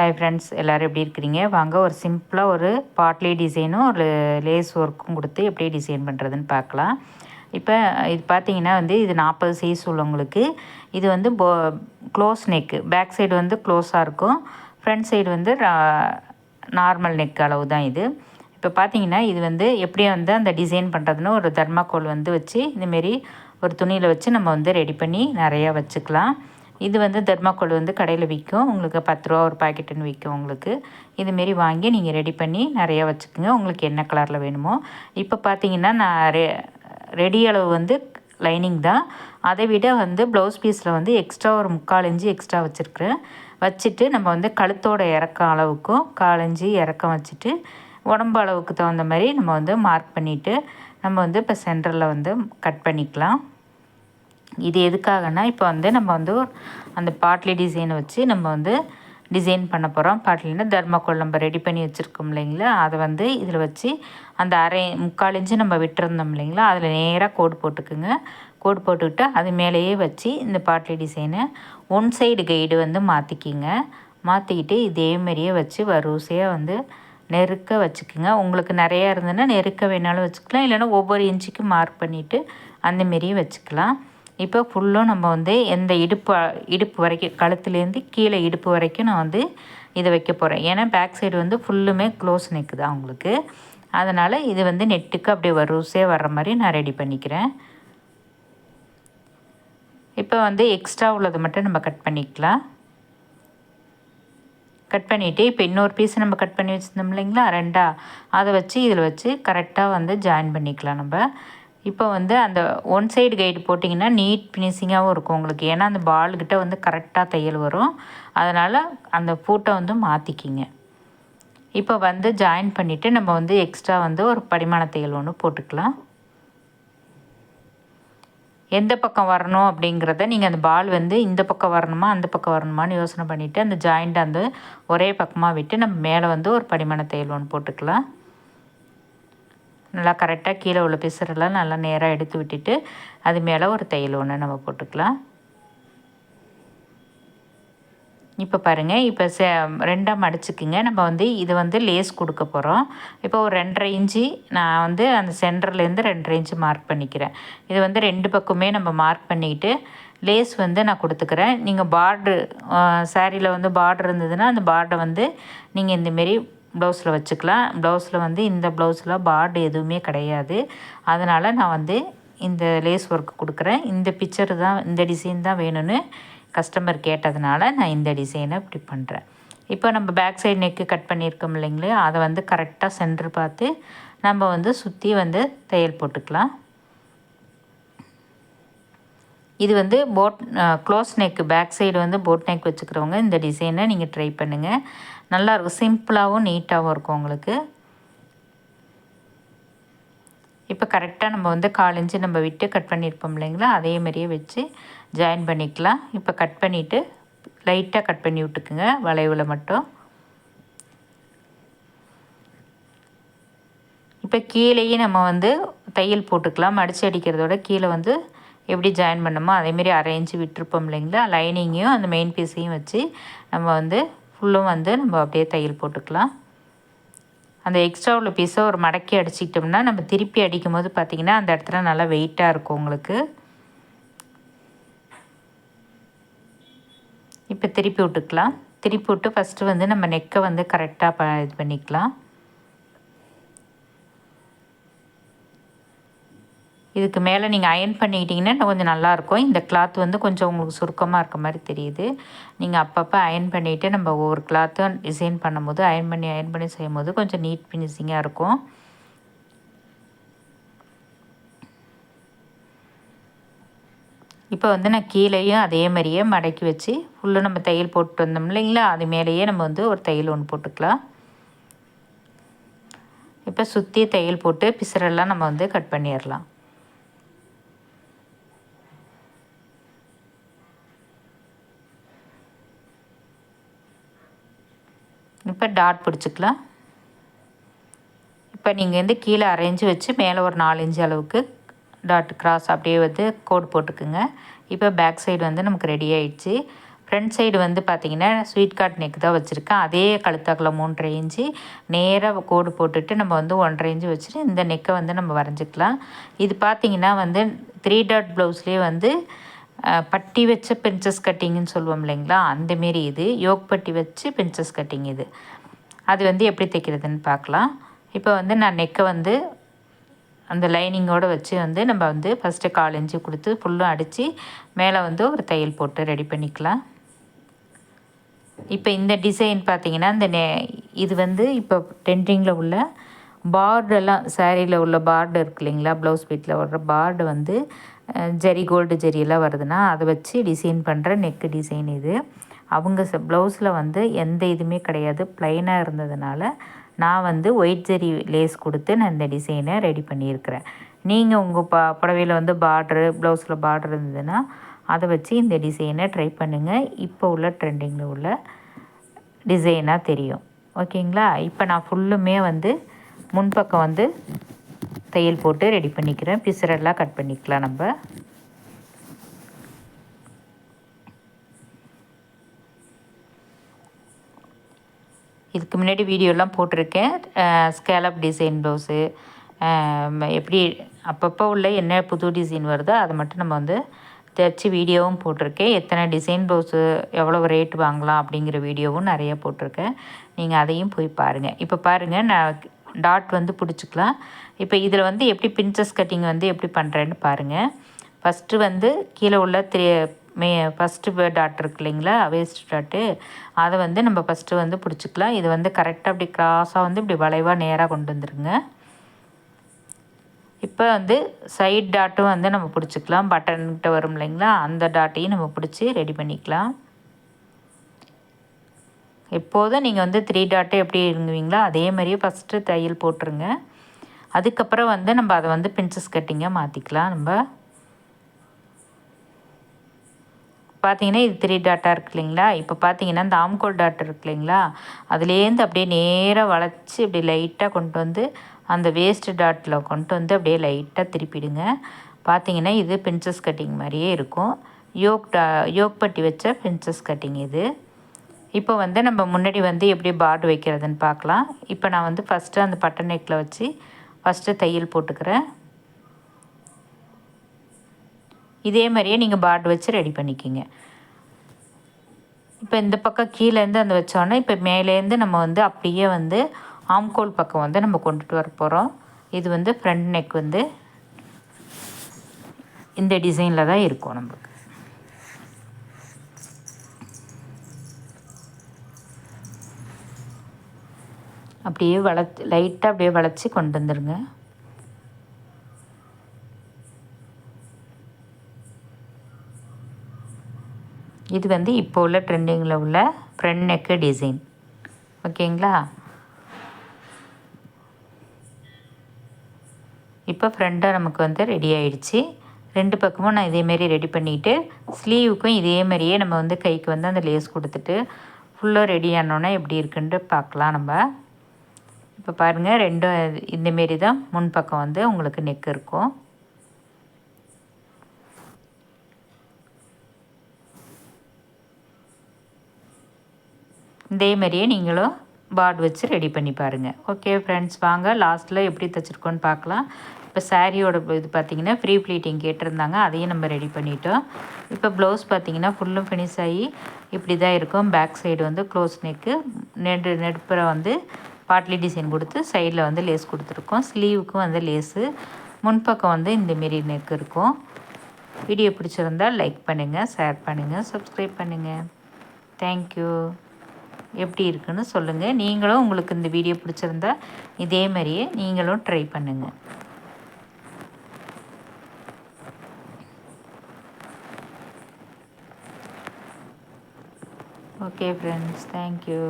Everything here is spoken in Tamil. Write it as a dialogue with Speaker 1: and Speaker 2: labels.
Speaker 1: ஹாய் ஃப்ரெண்ட்ஸ், எல்லோரும் எப்படி இருக்கிறீங்க? வாங்க ஒரு சிம்பிளாக ஒரு பாட்லி டிசைனும் ஒரு லேஸ் ஒர்க்கும் கொடுத்து எப்படி டிசைன் பண்ணுறதுன்னு பார்க்கலாம். இப்போ இது பார்த்தீங்கன்னா இது 40 சைஸ் உள்ளவங்களுக்கு. இது க்ளோஸ் நெக்கு, பேக் சைடு க்ளோஸாக இருக்கும், ஃப்ரண்ட் சைடு நார்மல் நெக் அளவு தான் இது. இப்போ பார்த்தீங்கன்னா இது எப்படி அந்த டிசைன் பண்ணுறதுன்னு ஒரு தர்மாக்கோல் வச்சு இந்தமாரி ஒரு துணியில் வச்சு நம்ம ரெடி பண்ணி நிறையா வச்சுக்கலாம். இது தெர்மாக்கோல் கடையில் விற்கும், உங்களுக்கு 10 ரூபா ஒரு பாக்கெட்டுன்னு விற்கும். உங்களுக்கு இதுமாரி வாங்கி நீங்கள் ரெடி பண்ணி நிறையா வச்சுக்கோங்க, உங்களுக்கு என்ன கலரில் வேணுமோ. இப்போ பார்த்தீங்கன்னா நான் ரெடி அளவு லைனிங் தான். அதை விட ப்ளவுஸ் பீஸில் எக்ஸ்ட்ரா ஒரு 3/4 இன்ச்சு எக்ஸ்ட்ரா வச்சுருக்குறேன். வச்சுட்டு நம்ம கழுத்தோட இறக்கம் அளவுக்கும் 1/4 இன்ச்சு இறக்கம் வச்சுட்டு உடம்பு அளவுக்கு தகுந்த மாதிரி நம்ம மார்க் பண்ணிவிட்டு நம்ம இப்போ சென்டரில் கட் பண்ணிக்கலாம். இது எதுக்காகனா இப்போ நம்ம அந்த பாட்லி டிசைனை வச்சு நம்ம டிசைன் பண்ண போகிறோம். பாட்லின்னா தர்மாக்கோல் நம்ம ரெடி பண்ணி வச்சுருக்கோம் இல்லைங்களா, அதை இதில் வச்சு அந்த 3/4 இன்ச்சு நம்ம விட்டுருந்தோம் இல்லைங்களா, அதில் நேராக கோடு போட்டுக்குங்க. கோடு போட்டுக்கிட்டு அது மேலேயே வச்சு இந்த பாட்லி டிசைனை ஒன் சைடு கைடு மாற்றிக்கிங்க. மாற்றிக்கிட்டு இதேமாரியே வச்சு வரிசையாக நெருக்க வச்சுக்குங்க. உங்களுக்கு நிறையா இருந்ததுன்னா நெருக்க வேணாலும் வச்சுக்கலாம், இல்லைன்னா ஒவ்வொரு இன்ச்சுக்கு மார்க் பண்ணிவிட்டு அந்தமாரியே வச்சுக்கலாம். இப்போ ஃபுல்லும் நம்ம எந்த இடுப்பு வரைக்கும், கழுத்துலேருந்து கீழே இடுப்பு வரைக்கும் நான் இதை வைக்க போகிறேன். ஏன்னா பேக் சைடு ஃபுல்லுமே க்ளோஸ் நெக்கு தான் உங்களுக்கு. அதனால் இது நெட்டுக்கு அப்படியே வரிசையாக வர்ற மாதிரி நான் ரெடி பண்ணிக்கிறேன். இப்போ எக்ஸ்ட்ரா உள்ளதை மட்டும் நம்ம கட் பண்ணிக்கலாம். கட் பண்ணிவிட்டு இப்போ இன்னொரு பீஸ் நம்ம கட் பண்ணி வச்சுருந்தோம் இல்லைங்களா, அதை வச்சு இதில் வச்சு கரெக்டாக ஜாயின் பண்ணிக்கலாம் நம்ம. இப்போ அந்த ஒன் சைடு கைடு போட்டிங்கன்னா நீட் ஃபினிஷிங்காகவும் இருக்கும் உங்களுக்கு. ஏன்னா அந்த பால்கிட்ட கரெக்டாக தையல் வரும். அதனால் அந்த பூட்டை மாற்றிக்கிங்க. இப்போ ஜாயின் பண்ணிவிட்டு நம்ம எக்ஸ்ட்ரா ஒரு படிமான தையல் ஒன்று போட்டுக்கலாம். எந்த பக்கம் வரணும் அப்படிங்கிறத நீங்கள் அந்த பால் இந்த பக்கம் வரணுமா அந்த பக்கம் வரணுமான்னு யோசனை பண்ணிவிட்டு அந்த ஜாயிண்ட்டை ஒரே பக்கமாக விட்டு நம்ம மேலே ஒரு படிமான தையல் ஒன்று போட்டுக்கலாம். நல்லா கரெக்டாக கீழே உள்ள பிசரெல்லாம் நல்லா நேராக எடுத்து விட்டுட்டு அது மேலே ஒரு தையல் ஒன்று நம்ம போட்டுக்கலாம். இப்போ பாருங்கள், இப்போ ரெண்டாக மடிச்சுக்குங்க. நம்ம இது லேஸ் கொடுக்க போகிறோம். இப்போ ஒரு 2.5 இன்ச்சு நான் அந்த சென்டர்லேருந்து 2.5 இன்ச்சு மார்க் பண்ணிக்கிறேன். இது 2 பக்கமே நம்ம மார்க் பண்ணிக்கிட்டு லேஸ் நான் கொடுத்துக்கிறேன். நீங்கள் பார்ட்ரு சாரியில் பார்டர் இருந்ததுன்னா அந்த பார்டை நீங்கள் இந்தமாரி ப்ளவுஸில் வச்சுக்கலாம். ப்ளவுஸில் இந்த ப்ளவுஸில் பார்டு எதுவுமே கிடையாது. அதனால் நான் இந்த லேஸ் ஒர்க் கொடுக்குறேன். இந்த பிக்சர் தான், இந்த டிசைன் தான் வேணும்னு கஸ்டமர் கேட்டதுனால நான் இந்த டிசைனை இப்படி பண்ணுறேன். இப்போ நம்ம பேக் சைடு நெக்கு கட் பண்ணியிருக்கோம் இல்லைங்களே, அதை கரெக்டாக சென்டர் பார்த்து நம்ம சுற்றி தையல் போட்டுக்கலாம். இது close neck, back side boat neck வச்சுக்கிறவங்க இந்த டிசைனை நீங்கள் ட்ரை பண்ணுங்கள். நல்லாயிருக்கும், சிம்பிளாகவும் நீட்டாகவும் இருக்கும் உங்களுக்கு. இப்போ கரெக்டாக நம்ம 1/4 இன்ச்சு நம்ம விட்டு கட் பண்ணியிருப்போம் இல்லைங்களா, அதே மாதிரியே வச்சு ஜாயின் பண்ணிக்கலாம். இப்போ கட் பண்ணிவிட்டு லைட்டாக கட் பண்ணி விட்டுக்குங்க வளைவில் மட்டும். இப்போ கீழேயே நம்ம தையல் போட்டுக்கலாம். மடித்து அடிக்கிறதோட கீழே எப்படி ஜாயின் பண்ணோமோ அதேமாரி 1/2 இன்ச்சு விட்டுருப்போம் இல்லைங்களா, லைனிங்கையும் அந்த மெயின் பீஸையும் வச்சு நம்ம ஃபுல்லும் நம்ம அப்படியே தையல் போட்டுக்கலாம். அந்த எக்ஸ்ட்ரா உள்ள பீஸை ஒரு மடக்கி அடிச்சிக்கிட்டோம்னா நம்ம திருப்பி அடிக்கும் போது பார்த்திங்கன்னா அந்த இடத்துல நல்லா வெயிட்டாக இருக்கும் உங்களுக்கு. இப்போ திருப்பி விட்டுக்கலாம். திருப்பி விட்டு ஃபஸ்ட்டு நம்ம நெக்கை கரெக்டாக இது பண்ணிக்கலாம். இதுக்கு மேலே நீங்கள் அயர்ன் பண்ணிக்கிட்டிங்கன்னா இன்னும் கொஞ்சம் நல்லாயிருக்கும். இந்த கிளாத் கொஞ்சம் உங்களுக்கு சுருக்கமாக இருக்க மாதிரி தெரியுது. நீங்கள் அப்பப்போ அயர்ன் பண்ணிவிட்டு நம்ம ஒவ்வொரு கிளாத்தும் டிசைன் பண்ணும்போது அயர்ன் பண்ணி செய்யும்போது கொஞ்சம் நீட் ஃபினிஷிங்காக இருக்கும். இப்போ நான் கீழேயும் அதே மாதிரியே மடக்கி வச்சு ஃபுல்லும் நம்ம தையல் போட்டு வந்தோம் இல்லைங்களா, அது மேலேயே நம்ம ஒரு தையல் ஒன்று போட்டுக்கலாம். இப்போ சுற்றி தையல் போட்டு பிசரெல்லாம் நம்ம கட் பண்ணிடலாம். இப்போ டாட் பிடிச்சிக்கலாம். இப்போ நீங்கள் கீழே 1/2 இன்ச்சு வச்சு மேலே ஒரு 4 இன்ச்சு அளவுக்கு டாட் கிராஸ் அப்படியே கோடு போட்டுக்குங்க. இப்போ பேக் சைடு நமக்கு ரெடி ஆகிடுச்சு. ஃப்ரண்ட் சைடு வந்து பார்த்திங்கன்னா ஸ்வீட் கார்ட் நெக் தான் வச்சுருக்கேன். அதே கழுத்தாக்கில் 3.5 இன்ச்சு நேராக கோடு போட்டுட்டு நம்ம வந்து 1.5 இன்ச்சு வச்சுட்டு இந்த நெக்கை வந்து நம்ம வரைஞ்சிக்கலாம். இது பார்த்திங்கன்னா வந்து 3 டாட் ப்ளவுஸ்லேயே வந்து பட்டி வச்ச பிரின்சஸ் கட்டிங்குன்னு சொல்லுவோம் இல்லைங்களா, அந்தமாரி இது யோக் பட்டி வச்சு பிரின்சஸ் கட்டிங் இது. அது வந்து எப்படி தைக்கிறதுன்னு பார்க்கலாம். இப்போ வந்து நான் நெக்கை வந்து அந்த லைனிங்கோடு வச்சு வந்து நம்ம வந்து ஃபஸ்ட்டு 1/4 இன்ச்சு கொடுத்து ஃபுல்லும் அடித்து மேலே வந்து ஒரு தையல் போட்டு ரெடி பண்ணிக்கலாம். இப்போ இந்த டிசைன் பார்த்திங்கன்னா இது வந்து இப்போ ட்ரெண்டிங்கில் உள்ள பார்டெல்லாம் சாரியில் உள்ள பார்டு இருக்கு இல்லைங்களா, ப்ளவுஸ் பீட்டில் வர்ற பார்டு வந்து ஜரி கோல்டு ஜரியெல்லாம் வருதுன்னா அதை வச்சு டிசைன் பண்ணுற நெக்கு டிசைன் இது. அவங்க ப்ளவுஸில் வந்து எந்த இதுவுமே கிடையாது, ப்ளைனாக இருந்ததுனால நான் வந்து ஒயிட் ஜரி லேஸ் கொடுத்து நான் இந்த டிசைனை ரெடி பண்ணியிருக்கிறேன். நீங்கள் உங்கள் புடவையில் வந்து பார்ட்ரு ப்ளவுஸில் பார்டர் இருந்ததுன்னா அதை வச்சு இந்த டிசைனை ட்ரை பண்ணுங்கள். இப்போ உள்ள ட்ரெண்டிங்கில் உள்ள டிசைனாக தெரியும். ஓகேங்களா. இப்போ நான் ஃபுல்லுமே வந்து முன்பக்கம் வந்து தையல் போட்டு ரெடி பண்ணிக்கிறேன். பிசரெல்லாம் கட் பண்ணிக்கலாம் நம்ம. இதுக்கு முன்னாடி வீடியோலாம் போட்டிருக்கேன். ஸ்கேலப் டிசைன் ப்ளவுஸு எப்படி அப்பப்போ உள்ள என்ன புது டிசைன் வருதோ அதை மட்டும் நம்ம வந்து தைச்சி வீடியோவும் போட்டிருக்கேன். எத்தனை டிசைன் ப்ளவுஸு எவ்வளோ ரேட் வாங்கலாம் அப்படிங்கிற வீடியோவும் நிறைய போட்டிருக்கேன். நீங்கள் அதையும் போய் பாருங்கள். இப்போ பாருங்கள், நான் டாட் வந்து பிடிச்சிக்கலாம். இப்போ இதில் வந்து எப்படி பிரின்சஸ் கட்டிங் வந்து எப்படி பண்ணுறேன்னு பாருங்கள். ஃபஸ்ட்டு வந்து கீழே உள்ள ஃபஸ்ட்டு டாட் இருக்கு இல்லைங்களா, வேஸ்ட் டாட்டு, அதை வந்து நம்ம ஃபஸ்ட்டு வந்து பிடிச்சிக்கலாம். இது வந்து கரெக்டாக அப்படி கிராஸாக வந்து இப்படி வளைவாக நேராக கொண்டு வந்துருங்க. இப்போ வந்து சைட் டாட்டும் வந்து நம்ம பிடிச்சிக்கலாம். பட்டன்கிட்ட வரும் இல்லைங்களா, அந்த டாட்டையும் நம்ம பிடிச்சி ரெடி பண்ணிக்கலாம். எப்போதும் நீங்கள் வந்து 3 டாட்டை எப்படி இருங்குவீங்களோ அதே மாதிரியே ஃபஸ்ட்டு தையல் போட்டுருங்க. அதுக்கப்புறம் வந்து நம்ம அதை வந்து பிரின்சஸ் கட்டிங்காக மாற்றிக்கலாம். நம்ம பார்த்தீங்கன்னா இது 3 டாட்டாக இருக்கு இல்லைங்களா. இப்போ பார்த்தீங்கன்னா இந்த ஆம்கோல் டாட் இருக்கு இல்லைங்களா, அதுலேருந்து அப்படியே நேராக வளைச்சி இப்படி லைட்டாக கொண்டு வந்து அந்த வேஸ்ட்டு டாட்டில் கொண்டு வந்து அப்படியே லைட்டாக திருப்பிடுங்க. பார்த்தீங்கன்னா இது பிரின்சஸ் கட்டிங் மாதிரியே இருக்கும். யோக் பட்டி வச்ச பிரின்சஸ் கட்டிங் இது. இப்போ வந்து நம்ம முன்னாடி வந்து எப்படி பார்டு வைக்கிறதுன்னு பார்க்கலாம். இப்போ நான் வந்து ஃபஸ்ட்டு அந்த பட்டன் நெக்கில் வச்சு ஃபஸ்ட்டு தையல் போட்டுக்கிறேன். இதே மாதிரியே நீங்கள் பார்டு வச்சு ரெடி பண்ணிக்கிங்க. இப்போ இந்த பக்கம் கீழேருந்து அந்த வச்சோன்னா இப்போ மேலேருந்து நம்ம வந்து அப்படியே வந்து ஆம்கோல் பக்கம் வந்து நம்ம கொண்டுட்டு வர போகிறோம். இது வந்து ஃப்ரண்ட் நெக் வந்து இந்த டிசைனில் தான் இருக்கும். நமக்கு அப்படியே லைட்டாக அப்படியே வளைச்சி கொண்டு வந்துடுங்க. இது வந்து இப்போ உள்ள ட்ரெண்டிங்கில் உள்ள ஃப்ரண்ட் நெக்கு டிசைன். ஓகேங்களா. இப்போ ஃப்ரண்ட்டாக நமக்கு வந்து ரெடி ஆகிடுச்சு. 2 பக்கமும் நான் இதேமாரி ரெடி பண்ணிவிட்டு ஸ்லீவுக்கும் இதே மாதிரியே நம்ம வந்து கைக்கு வந்து அந்த லேஸ் கொடுத்துட்டு ஃபுல்லாக ரெடி ஆனோன்னா எப்படி இருக்குன்ட்டு பார்க்கலாம் நம்ம. இப்போ பாருங்கள், ரெண்டும் இந்தமாரி தான் முன்பக்கம் வந்து உங்களுக்கு நெக் இருக்கும். இதே மாதிரியே நீங்களும் பார்டு வச்சு ரெடி பண்ணி பாருங்கள். ஓகே ஃப்ரெண்ட்ஸ், வாங்க லாஸ்ட்டில் எப்படி தைச்சிருக்கோன்னு பார்க்கலாம். இப்போ சாரியோட இது பார்த்திங்கன்னா ஃப்ரீ ப்ளீட்டிங் கேட்டிருந்தாங்க, அதையும் நம்ம ரெடி பண்ணிட்டோம். இப்போ ப்ளவுஸ் பார்த்திங்கன்னா ஃபுல்லும் ஃபினிஷ் ஆகி இப்படி தான் இருக்கும். பேக் சைடு வந்து க்ளோஸ் நெக்கு, நெடுப்புற வந்து பாட்லி டிசைன் கொடுத்து சைடில் வந்து லேஸ் கொடுத்துருக்கோம். ஸ்லீவுக்கும் வந்து லேஸு, முன்பக்கம் வந்து இந்தமாரி நெக் இருக்கும். வீடியோ பிடிச்சிருந்தால் லைக் பண்ணுங்கள், ஷேர் பண்ணுங்கள், சப்ஸ்கிரைப் பண்ணுங்கள். தேங்க்யூ. எப்படி இருக்குன்னு சொல்லுங்கள். நீங்களும் உங்களுக்கு இந்த வீடியோ பிடிச்சிருந்தா இதே மாதிரியே நீங்களும் ட்ரை பண்ணுங்கள். Okay friends, thank you.